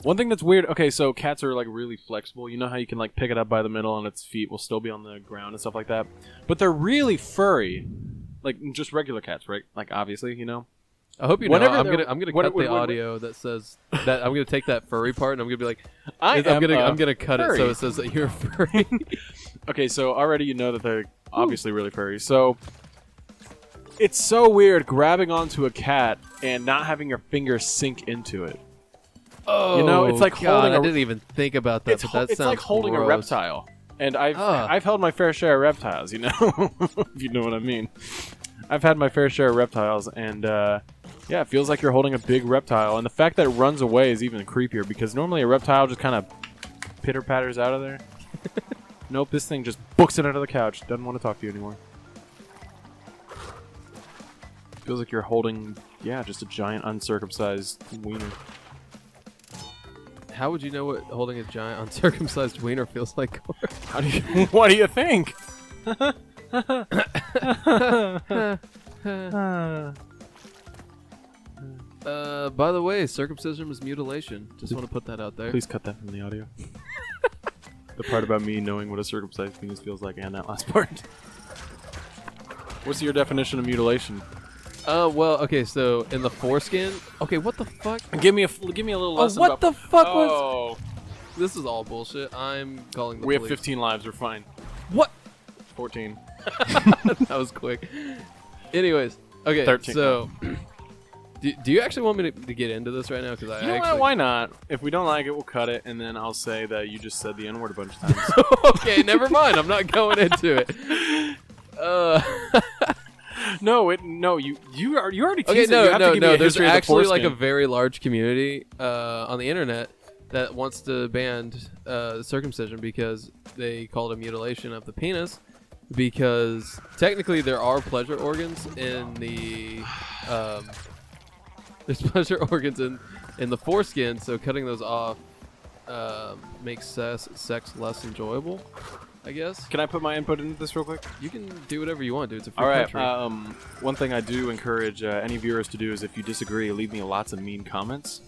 One thing that's weird. Okay, so cats are like really flexible. You know how you can like pick it up by the middle and its feet will still be on the ground and stuff like that. But they're really furry, like just regular cats, right? Like obviously, you know. I hope you know. I'm gonna cut the audio that says that. I'm gonna take that furry part and I'm gonna be like, I'm gonna cut furry. it so it says that you're furry. Okay, so already you know that they're obviously really furry. So it's so weird grabbing onto a cat and not having your fingers sink into it. Oh, you know, it's like holding. I didn't even think about that. But that it's sounds like holding gross. a reptile. And I've held my fair share of reptiles. You know, if you know what I mean. I've had my fair share of reptiles, and yeah, it feels like you're holding a big reptile. And the fact that it runs away is even creepier because normally a reptile just kind of pitter patters out of there. Nope, this thing just books it under the couch. Doesn't want to talk to you anymore. Feels like you're holding, yeah, just a giant uncircumcised wiener. How would you know what holding a giant uncircumcised wiener feels like? How do you? What do you think? By the way, circumcision is mutilation. Just want to put that out there. Please cut that from the audio. The part about me knowing what a circumcised penis feels like and that last part. What's your definition of mutilation? Well, okay, so in the foreskin. Okay, what the fuck? Give me a little lesson. What the fuck was? Oh, this is all bullshit. I'm calling the we police. have 15 lives. We're fine. What? 14. That was quick. Anyways, okay. 13. So, do you actually want me to get into this right now? Because You know what? Why not? If we don't like it, we'll cut it, and then I'll say that you just said the N-word a bunch of times. Okay, never mind. I'm not going into it. No, you already teased Okay, it. You have to give me a There's history of the actually like a foreskin. very large community on the internet that wants to ban circumcision because they call it a mutilation of the penis. Because technically there are pleasure organs in the there's pleasure organs in the foreskin, so cutting those off makes sex less enjoyable, I guess. Can I put my input into this real quick? You can do whatever you want, dude. It's a free All right. country. One thing I do encourage any viewers to do is, if you disagree, leave me lots of mean comments.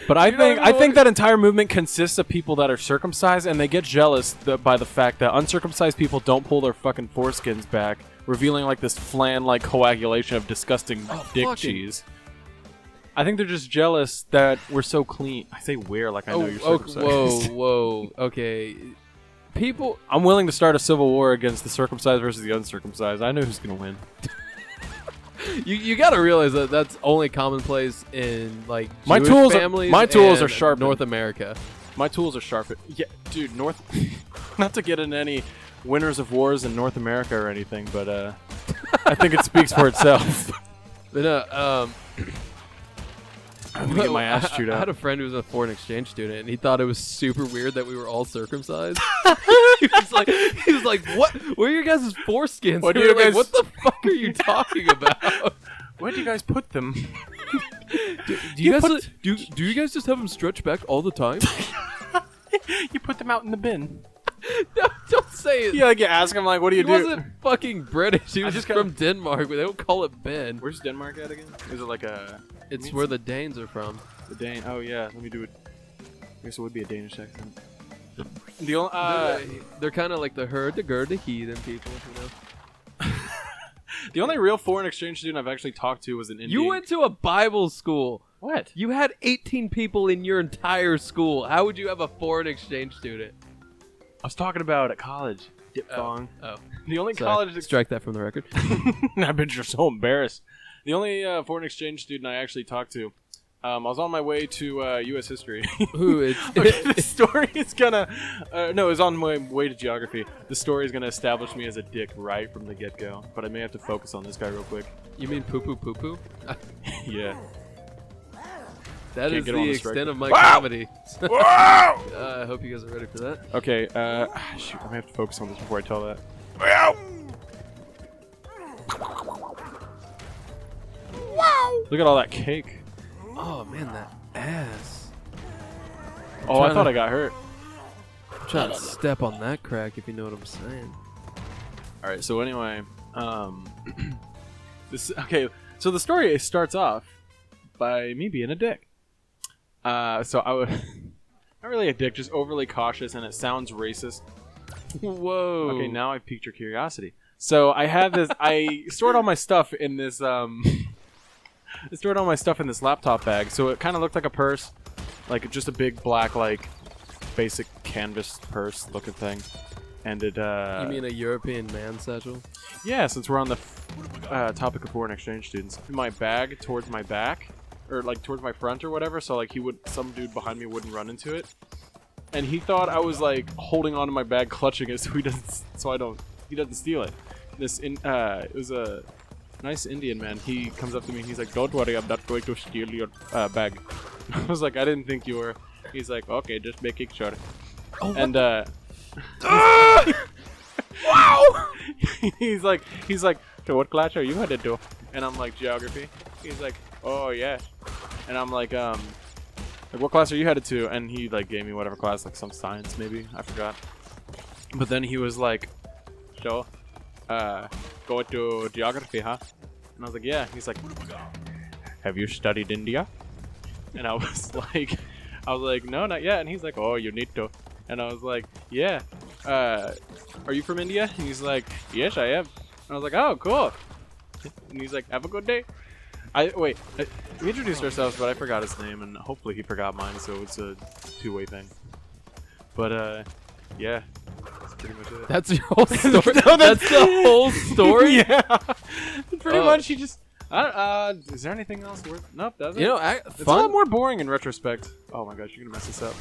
But I think that entire movement consists of people that are circumcised, and they get jealous by the fact that uncircumcised people don't pull their fucking foreskins back, revealing like this flan-like coagulation of disgusting dick cheese. I think they're just jealous that we're so clean. I say we're like I know you're circumcised. Whoa. Okay. People, I'm willing to start a civil war against the circumcised versus the uncircumcised. I know who's gonna win. you got to realize that that's only commonplace in like My Jewish tools families. my tools and are sharp. North America. My tools are sharp. Yeah, dude. Not to get into any winners of wars in North America or anything, but I think it speaks for itself. But no, I'm gonna get my ass chewed I had out. a friend who was a foreign exchange student, and he thought it was super weird that we were all circumcised. he was like, "What? Where are your guys' foreskins?" What We do you were like, guys- what the fuck are you talking about? Where do you guys put them? Do you guys just have them stretched back all the time? You put them out in the bin. No, don't say it. Yeah, like you ask him like, what do you He do? wasn't fucking British. He was just just from Denmark. They don't call it Ben. Where's Denmark at again? Is it like a? It's where the Danes are from. The Dane. Oh yeah, let me do it. I guess it would be a Danish accent. The only, They're kind of like the herd-to-gurd, the heathen people, you know. the only real foreign exchange student I've actually talked to was an Indian. You went to a Bible school. What? You had 18 people in your entire school. How would you have a foreign exchange student? I was talking about at college. Diphthong. Oh. The only Sorry. college. Strike that from the record. I bet you're so embarrassed. The only foreign exchange student I actually talked to, I was on my way to U.S. history. Who is? Okay, the story is gonna. No, it was on my way to geography. The story is gonna establish me as a dick right from the get-go. But I may have to focus on this guy real quick. You mean poo-poo? Yeah. That Can't is get the on this extent record. of my Wow! comedy. Wow! I hope you guys are ready for that. Okay. Shoot. I may have to focus on this before I tell that. Wow! Look at all that cake. Oh man, that ass. Oh, I thought I got hurt. I'm trying to step on that crack, if you know what I'm saying. All right. So anyway, this okay. So the story starts off by me being a dick. So I was not really a dick, just overly cautious, and it sounds racist. Whoa. Okay, now I piqued your curiosity. So I have this. I stored all my stuff in this. I stored all my stuff in this laptop bag, so it kind of looked like a purse, like just a big black, like basic canvas purse looking thing. And it. You mean a European man satchel? Yeah, since we're on the topic of foreign exchange students, my bag towards my back, or like towards my front or whatever, so like some dude behind me wouldn't run into it, and he thought I was like holding onto my bag, clutching it, so he doesn't steal it. It was a nice Indian man. He comes up to me and he's like, "Don't worry, I'm not going to steal your bag." I was like, "I didn't think you were." He's like, "Okay, just making sure." Oh, and wow! he's like, "So what class are you headed to?" And I'm like, "Geography." He's like, "Oh yeah," and I'm like, "What class are you headed to?" And he like gave me whatever class, like some science maybe, I forgot. But then he was like, "So, go to geography, huh?" And I was like, "Yeah." He's like, "Have you studied India?" And I was like, "No, not yet." And he's like, "Oh, you need to." And I was like, "Yeah. Are you from India?" And he's like, "Yes, I am." And I was like, "Oh, cool." And he's like, "Have a good day." We introduced ourselves, but I forgot his name, and hopefully he forgot mine, so it's a two-way thing. But, yeah. That's pretty much it. That's your whole story? No, that's the whole story? Yeah. Pretty much, he just... is there anything else worth... Nope, that's it. You know, It's a lot more boring in retrospect. Oh my gosh, you're gonna mess this up.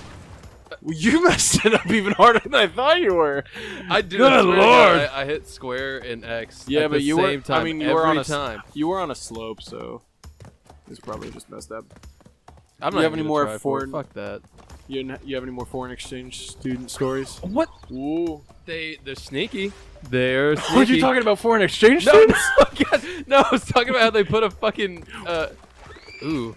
Well, you messed it up even harder than I thought you were. I do. Good lord! I hit square and X. Yeah, at but the you same were. time I mean, you were on a time. You were on a slope, so it's probably just messed up. I'm Do not you have even any gonna more try for it. foreign? Fuck that. You have any more foreign exchange student stories? What? Ooh. They're sneaky. They're sneaky. Were you talking about foreign exchange No, students? no, God, no, I was talking about how they put a fucking ooh.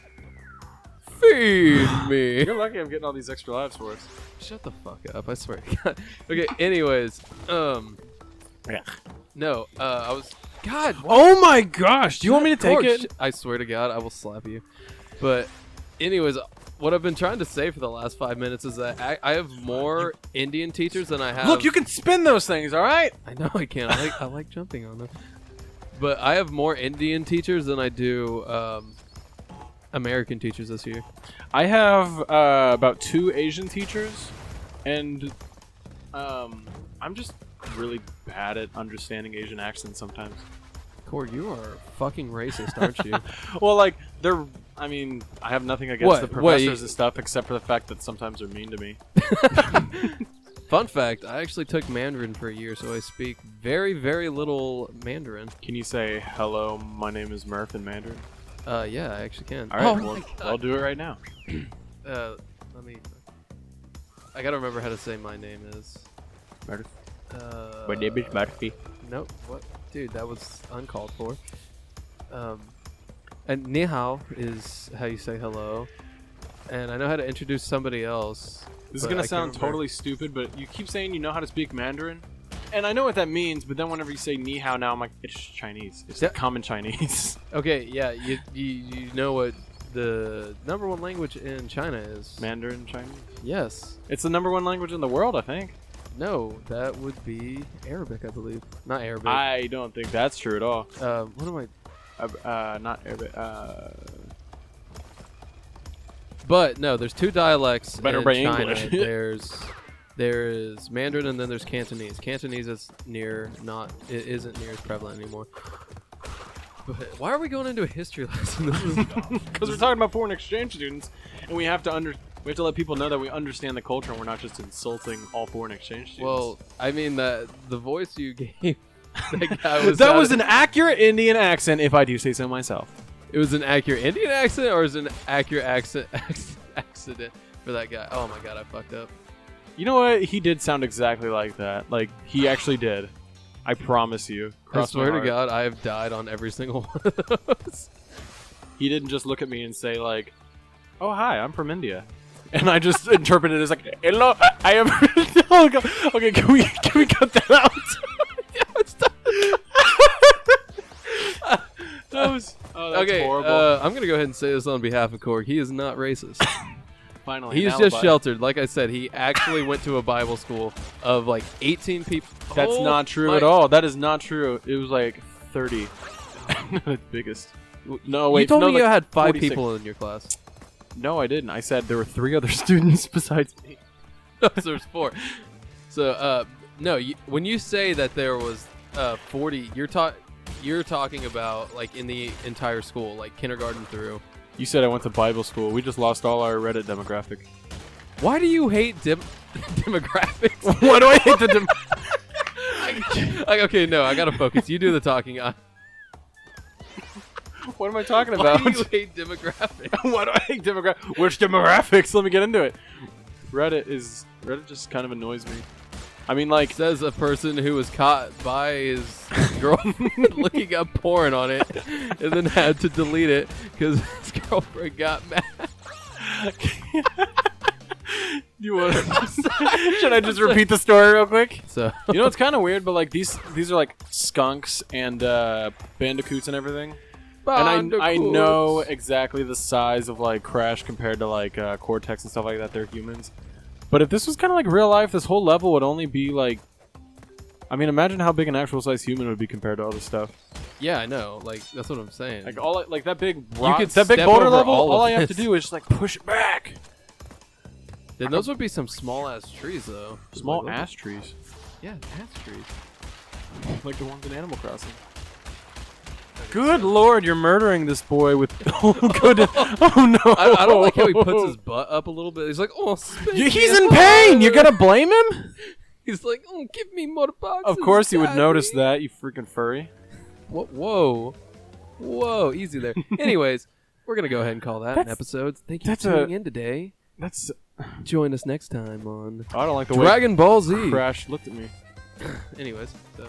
Feed me. You're lucky I'm getting all these extra lives for us. Shut the fuck up, I swear to God. Okay, anyways, Yeah. no, I was, God. Oh my gosh! Do you want me to take Torch. it? I swear to God, I will slap you. But, anyways, what I've been trying to say for the last 5 minutes is that I have more Indian teachers than I have. Look, you can spin those things, all right? I know I can. I like jumping on them. But I have more Indian teachers than I do American teachers this year. I have about 2 Asian teachers, and I'm just really bad at understanding Asian accents sometimes. Cord, you are fucking racist, aren't you? Well, like, I mean, I have nothing against the professors and stuff, except for the fact that sometimes they're mean to me. Fun fact, I actually took Mandarin for a year, so I speak very, very little Mandarin. Can you say, "Hello, my name is Murph" in Mandarin? Yeah, I actually can. All right, Oh well, my God. I'll do it right now. Let me... I gotta remember how to say my name is. Murph. My name is Murphy. Nope. What? Dude, that was uncalled for. And ni hao is how you say hello. And I know how to introduce somebody else. This is but gonna I can't sound remember. totally stupid, but you keep saying you know how to speak Mandarin, and I know what that means. But then whenever you say ni hao, now I'm like, it's Chinese. It's Yeah. like common Chinese. Okay, yeah, you know what the #1 language in China is? Mandarin Chinese. Yes. It's the #1 language in the world, I think. No, that would be Arabic, I believe. Not Arabic. I don't think that's true at all. What am I? Not Arabic. But no, there's 2 dialects Better in by China. English. There is Mandarin, and then there's Cantonese. Cantonese is it isn't near as prevalent anymore. But why are we going into a history lesson? Because we're talking about foreign exchange students, and we have to let people know that we understand the culture, and we're not just insulting all foreign exchange students. Well, I mean the voice you gave that guy was an accurate Indian accent, if I do say so myself. It was an accurate Indian accent, or is it an accurate accident for that guy? Oh my God, I fucked up. You know what? He did sound exactly like that. Like, he actually did. I promise you. I Cross my swear to heart. God, I have died on every single one of those. He didn't just look at me and say, like, "Oh, hi, I'm from India." And I just interpreted it as like, "Hello, I am..." Okay, can we cut that out? That's Okay, horrible. I'm gonna go ahead and say this on behalf of Korg. He is not racist. Finally, He's an just alibi. sheltered. Like I said, he actually went to a Bible school of like 18 people. That's not true at all. That is not true. It was like 30. The biggest. No, wait. You told no, me like you had 5 46. people in your class. No, I didn't. I said there were 3 other students besides me. So there's 4. So, no, when you say that there was 40, you're talking about like in the entire school, like kindergarten through. You said I went to Bible school. We just lost all our Reddit demographic. Why do you hate demographics? Why do I hate the Okay, no, I gotta focus. You do the talking. What am I talking Why about? do you hate demographics? Why do I hate demographics? Which demographics? Let me get into it. Reddit just kind of annoys me. I mean, like, Says a person who was caught by his girlfriend looking up porn on it, and then had to delete it because his girlfriend got mad. you want? Should I just repeat the story real quick? So You know, it's kind of weird, but like these are like skunks and bandicoots and everything. And I know exactly the size of like Crash compared to like Cortex and stuff like that. They're humans. But if this was kind of like real life, this whole level would only be like... I mean, imagine how big an actual size human would be compared to all this stuff. Yeah, I know. Like that's what I'm saying. Like that big rock, could that big step boulder over level, all all of I have to this. do is just like push it back. Then those would be some small ass trees, though. Small Like, ass trees. Yeah, ass trees. Like the ones in Animal Crossing. Good lord, you're murdering this boy with... Oh, good. Oh, no. I don't like how he puts his butt up a little bit. He's like, oh, spank me He's in pain! You gotta blame him? He's like, oh, give me more boxes. Of course you would Daddy." notice that, you freaking furry. Whoa. Whoa, easy there. Anyways, we're going to go ahead and call that an episode. Thank you for tuning in today. That's... Join us next time on I don't like the way Dragon Ball Z. Crash looked at me. Anyways, so...